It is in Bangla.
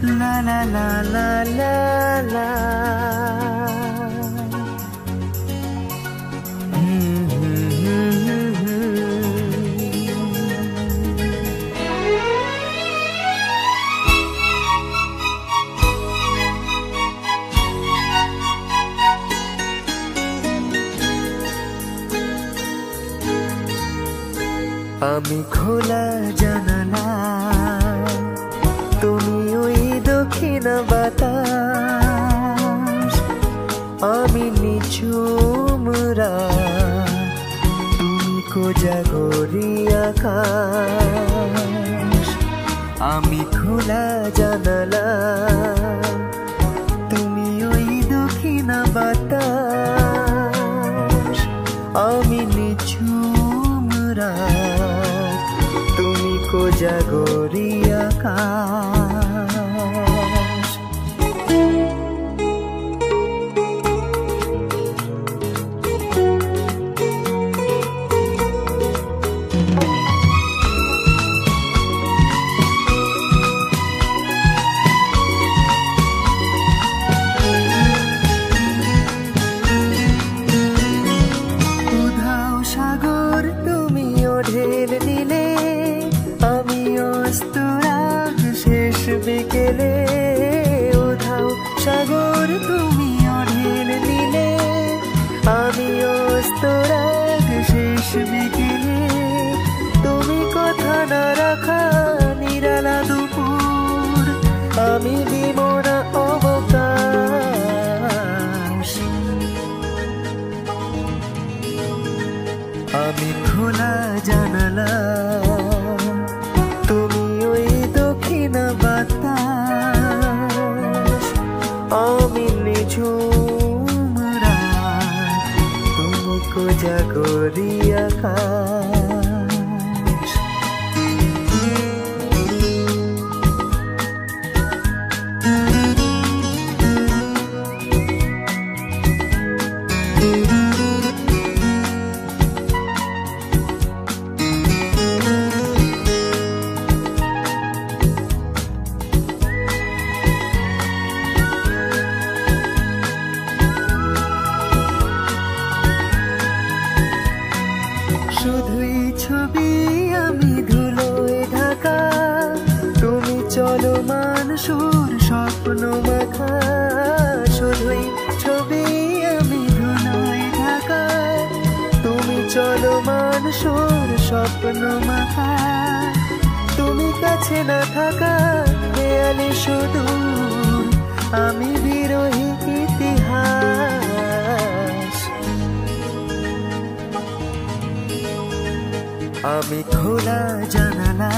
La la la la la la. আমি খোলা জানালা, তুমি ওই দক্ষিণ বাতাস, আমি নিঝুম রাত, তুমি কোজাগরি আকাশ। আমি খোলা জানালা, তুমি ওই দক্ষিণ বাতাস, আমি নিঝুম রাত, তুমি কোজাগরি আকাশ। উধাও সাগর তুমি ঢেল নিলে, আমি অস্তরাগ শেষ বিকেলে। উধাও সাগর তুমি ঢেল নিলে, আমি অস্তরাগ শেষ বিকেলে। তুমি কথা না রাখা নিরালা দুপুর, আমি বিমনা অবকাশ। আমি খোলা জানালা, তুমি ওই দক্ষিণ বাতাস, আমি নিঝুম রাত, তুমি কোজাগরি আকাশ। শুধুই ছবি আমি ধুলোয় ঢাকা, তুমি চলমান সুর স্বপ্ন মাখা। শুধুই ছবি আমি ধুলোয় ঢাকা, তুমি চলমান সুর স্বপ্ন মাখা। তুমি কাছে না থাকা দেয়ালে সুদূর, আমি বিরোহী ইতিহাস। আমি খোলা জানালা,